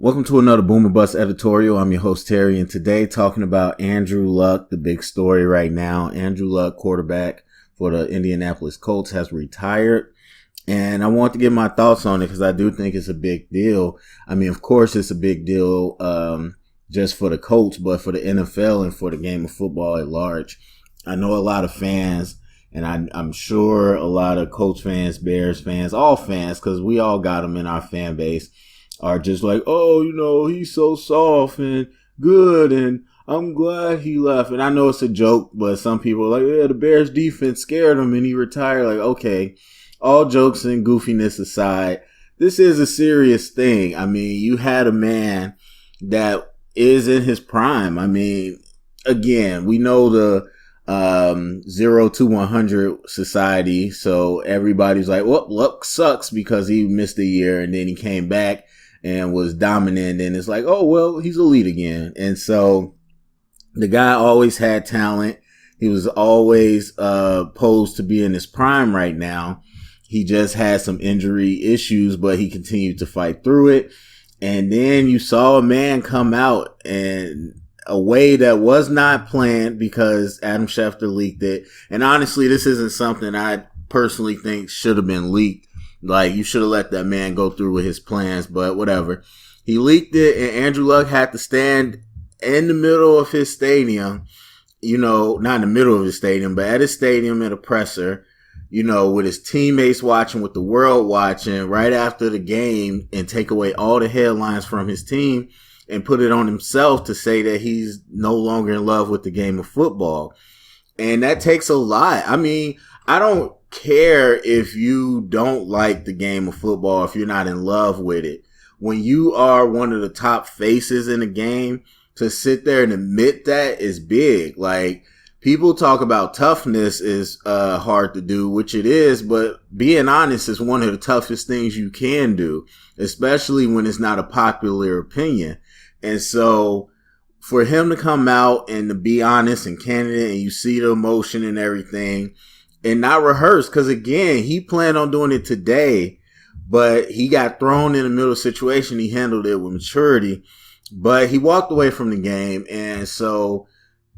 Welcome to another Boom or Bust editorial. I'm your host, Terry, and today talking about Andrew Luck, the big story right now. Andrew Luck, quarterback for the Indianapolis Colts, has retired. And I want to give my thoughts on it because I do think it's a big deal. I mean, of course, it's a big deal just for the Colts, but for the NFL and for the game of football at large. I know a lot of fans, and I'm sure a lot of Colts fans, Bears fans, all fans, because we all got them in our fan base, are just like, oh, he's so soft and good, and I'm glad he left. And I know it's a joke, but some people are like, yeah, the Bears defense scared him and he retired. Like, okay, all jokes and goofiness aside, this is a serious thing. I mean, you had a man that is in his prime. I mean, again, we know the 0 to 100 society, so everybody's like, well, Luck sucks because he missed a year and then he came back and was dominant, and it's like, oh, well, he's elite again. And so the guy always had talent. He was always posed to be in his prime right now. He just had some injury issues, but he continued to fight through it. And then you saw a man come out in a way that was not planned because Adam Schefter leaked it. And honestly, this isn't something I personally think should have been leaked. Like, you should have let that man go through with his plans, but whatever. He leaked it, and Andrew Luck had to stand in the middle of his stadium, not in the middle of his stadium, but at his stadium at a presser, with his teammates watching, with the world watching right after the game, and take away all the headlines from his team and put it on himself to say that he's no longer in love with the game of football. And that takes a lot. I mean, I don't care if you don't like the game of football, if you're not in love with it. When you are one of the top faces in the game, to sit there and admit that is big. Like, people talk about toughness is hard to do, which it is, but being honest is one of the toughest things you can do, especially when it's not a popular opinion. And so for him to come out and to be honest and candid, and you see the emotion and everything, and not rehearse, because again, he planned on doing it today, but he got thrown in the middle of the situation. He handled it with maturity, but he walked away from the game. And so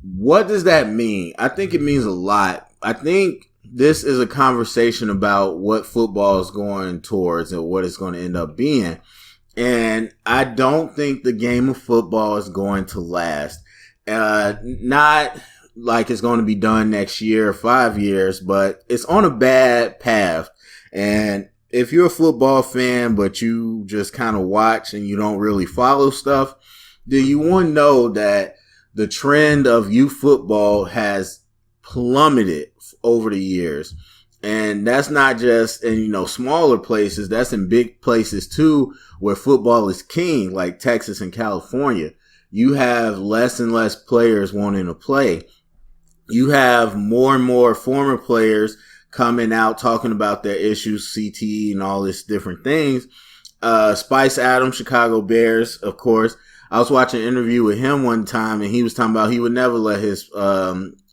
what does that mean? I think it means a lot. I think this is a conversation about what football is going towards and what it's going to end up being. And I don't think the game of football is going to last. Not like it's going to be done next year or 5 years, but it's on a bad path. And if you're a football fan, but you just kind of watch and you don't really follow stuff, then you want to know that the trend of youth football has plummeted over the years. And that's not just in, smaller places. That's in big places too, where football is king, like Texas and California. You have less and less players wanting to play. You have more and more former players coming out talking about their issues, CTE and all this different things. Spice Adams, Chicago Bears, of course. I was watching an interview with him one time, and he was talking about he would never let his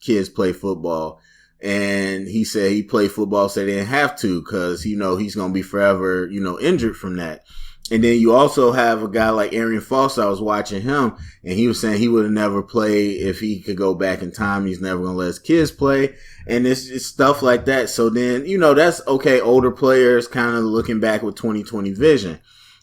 kids play football. And he said he played football so they didn't have to because, he's going to be forever, injured from that. And then you also have a guy like Arian Foster. I was watching him, and he was saying he would have never played if he could go back in time. He's never going to let his kids play. And it's stuff like that. So then, that's okay. Older players kind of looking back with 2020 vision.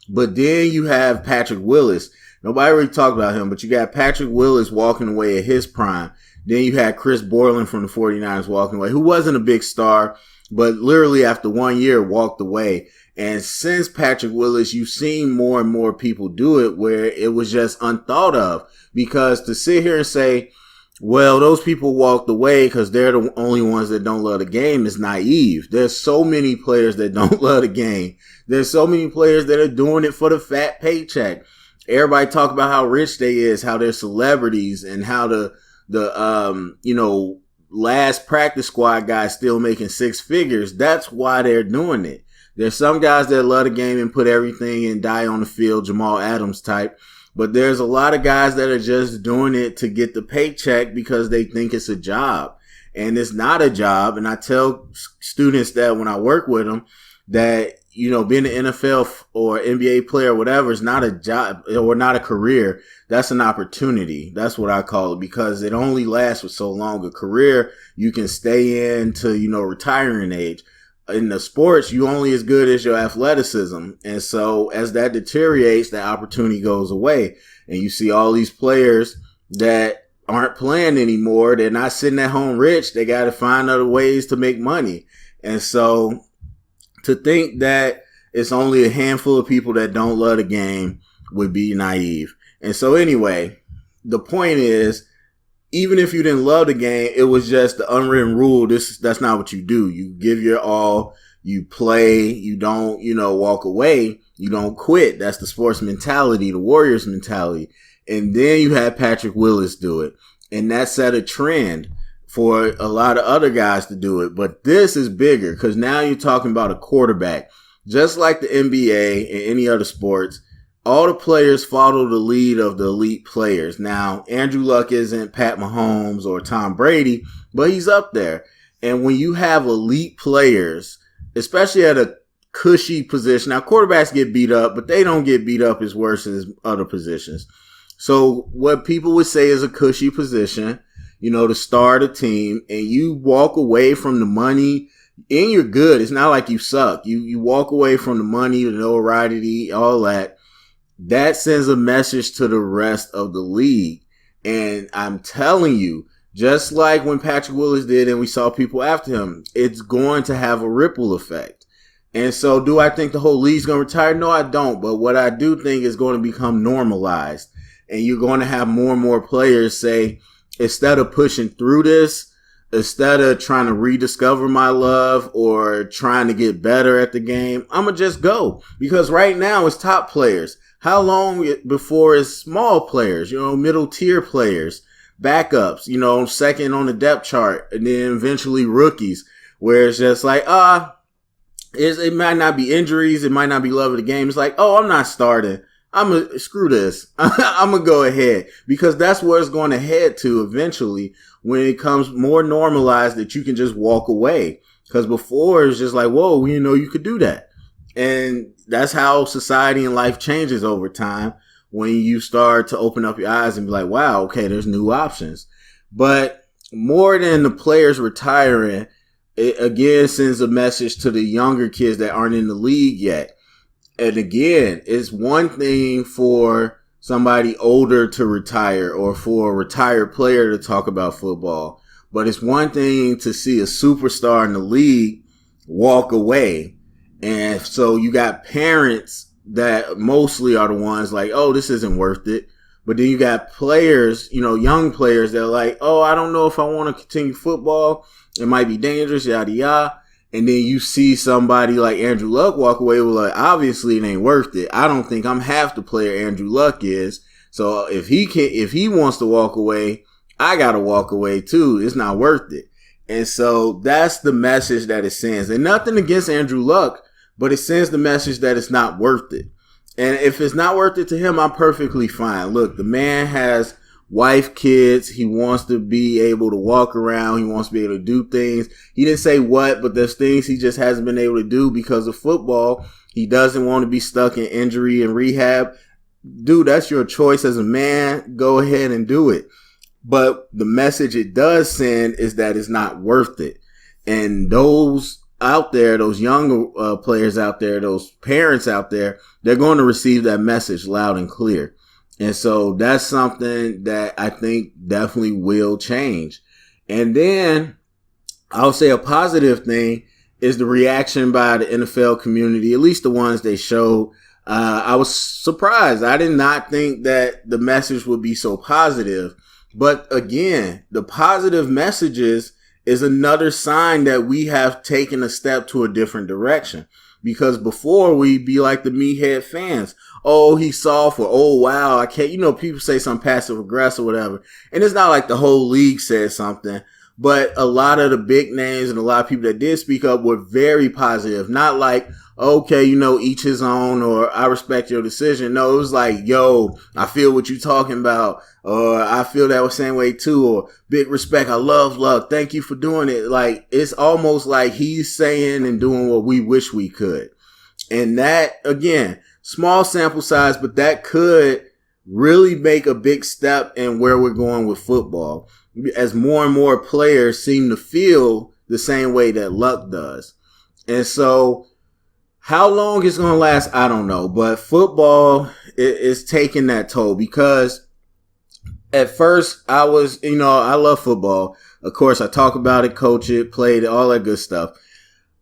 But then you have Patrick Willis. Nobody really talked about him, but you got Patrick Willis walking away at his prime. Then you had Chris Borland from the 49ers walking away, who wasn't a big star, but literally after 1 year walked away. And since Patrick Willis, you've seen more and more people do it where it was just unthought of. Because to sit here and say, well, those people walked away because they're the only ones that don't love the game is naive. There's so many players that don't love the game. There's so many players that are doing it for the fat paycheck. Everybody talk about how rich they is, how they're celebrities, and how the last practice squad guy still making six figures. That's why they're doing it. There's some guys that love the game and put everything and die on the field, Jamal Adams type. But there's a lot of guys that are just doing it to get the paycheck because they think it's a job. And it's not a job. And I tell students that when I work with them that being an NFL or NBA player or whatever is not a job or not a career. That's an opportunity. That's what I call it, because it only lasts for so long. A career, you can stay in to, retiring age. In the sports, you only as good as your athleticism. And so as that deteriorates, that opportunity goes away. And you see all these players that aren't playing anymore. They're not sitting at home rich. They got to find other ways to make money. And so to think that it's only a handful of people that don't love the game would be naive. And so anyway, the point is, even if you didn't love the game, it was just the unwritten rule. That's not what you do. You give your all, you play, you don't, walk away, you don't quit. That's the sports mentality, the Warriors mentality. And then you had Patrick Willis do it. And that set a trend for a lot of other guys to do it. But this is bigger, because now you're talking about a quarterback. Just like the NBA and any other sports, all the players follow the lead of the elite players. Now, Andrew Luck isn't Pat Mahomes or Tom Brady, but he's up there. And when you have elite players, especially at a cushy position, now quarterbacks get beat up, but they don't get beat up as worse as other positions. So what people would say is a cushy position, to start a team, and you walk away from the money and you're good. It's not like you suck. You walk away from the money, the notoriety, all that. That sends a message to the rest of the league. And I'm telling you, just like when Patrick Willis did and we saw people after him, it's going to have a ripple effect. And so do I think the whole league's going to retire? No, I don't. But what I do think is going to become normalized. And you're going to have more and more players say, instead of pushing through this, instead of trying to rediscover my love or trying to get better at the game, I'm going to just go. Because right now it's top players. How long before it's small players, middle tier players, backups, second on the depth chart, and then eventually rookies, where it's just like, it might not be injuries, it might not be love of the game. It's like, I'm not starting. Screw this. I'm going to go ahead, because that's where it's going to head to eventually when it comes more normalized that you can just walk away. Because before it's just like, whoa, you could do that. And that's how society and life changes over time, when you start to open up your eyes and be like, wow, okay, there's new options. But more than the players retiring, it again sends a message to the younger kids that aren't in the league yet. And again, it's one thing for somebody older to retire or for a retired player to talk about football, but it's one thing to see a superstar in the league walk away. And so you got parents that mostly are the ones like, this isn't worth it. But then you got players, young players that are like, I don't know if I want to continue football. It might be dangerous, yada, yada. And then you see somebody like Andrew Luck walk away with like, obviously it ain't worth it. I don't think I'm half the player Andrew Luck is. So if he wants to walk away, I got to walk away too. It's not worth it. And so that's the message that it sends. And nothing against Andrew Luck, but it sends the message that it's not worth it. And if it's not worth it to him, I'm perfectly fine. Look, the man has wife, kids. He wants to be able to walk around. He wants to be able to do things. He didn't say what, but there's things he just hasn't been able to do because of football. He doesn't want to be stuck in injury and rehab. Dude, that's your choice as a man. Go ahead and do it. But the message it does send is that it's not worth it. And those out there, those young players out there, those parents out there, they're going to receive that message loud and clear. And so that's something that I think definitely will change. And then I'll say a positive thing is the reaction by the NFL community, at least the ones they showed. I was surprised. I did not think that the message would be so positive. But again, the positive messages is another sign that we have taken a step to a different direction. Because before we'd be like the meathead fans. Oh, he's soft, or oh, wow, I can't, people say some passive aggressive or whatever. And it's not like the whole league said something, but a lot of the big names and a lot of people that did speak up were very positive. Not like, okay, each his own, or I respect your decision. No, it was like, yo, I feel what you're talking about, or I feel that same way too, or big respect. I love Luck. Thank you for doing it. Like, it's almost like he's saying and doing what we wish we could. And that, again, small sample size, but that could really make a big step in where we're going with football, as more and more players seem to feel the same way that Luck does. And so how long it's going to last, I don't know. But football is taking that toll, because at first I was, I love football. Of course, I talk about it, coach it, play it, all that good stuff.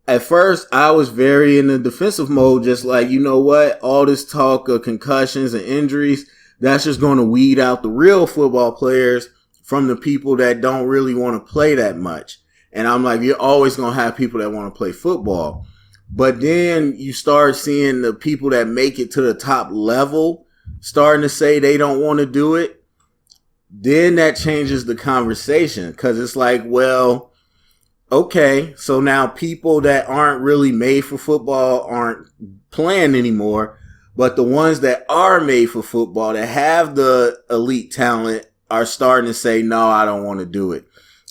At first, I was very in the defensive mode, just like, you know what? All this talk of concussions and injuries, that's just going to weed out the real football players from the people that don't really want to play that much. And I'm like, you're always going to have people that want to play football. But then you start seeing the people that make it to the top level starting to say they don't want to do it. Then that changes the conversation, because it's like, well, okay, so now people that aren't really made for football aren't playing anymore, but the ones that are made for football, that have the elite talent, are starting to say, no, I don't want to do it.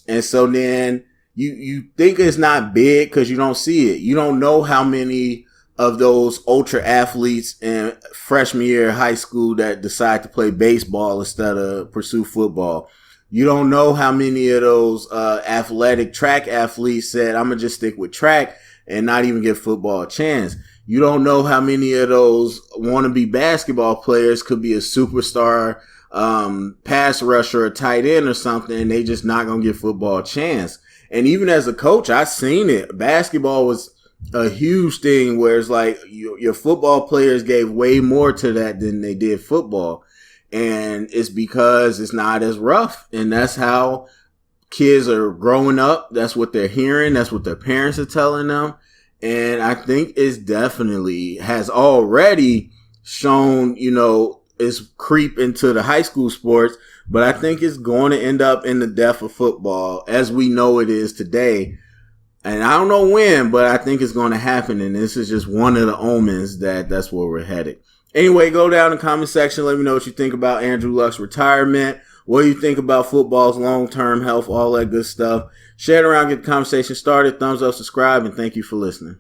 And so then you think it's not big because you don't see it. You don't know how many of those ultra athletes in freshman year of high school that decide to play baseball instead of pursue football. You don't know how many of those athletic track athletes said, I'm going to just stick with track and not even give football a chance. You don't know how many of those wannabe basketball players could be a superstar pass rusher or tight end or something, and they just not going to give football a chance. And even as a coach, I've seen it. Basketball was a huge thing where it's like your football players gave way more to that than they did football. And it's because it's not as rough. And that's how kids are growing up. That's what they're hearing. That's what their parents are telling them. And I think it's definitely has already shown, it's creep into the high school sports. But I think it's going to end up in the death of football as we know it is today. And I don't know when, but I think it's going to happen. And this is just one of the omens that's where we're headed. Anyway, go down in the comment section. Let me know what you think about Andrew Luck's retirement. What do you think about football's long-term health, all that good stuff. Share it around, get the conversation started. Thumbs up, subscribe, and thank you for listening.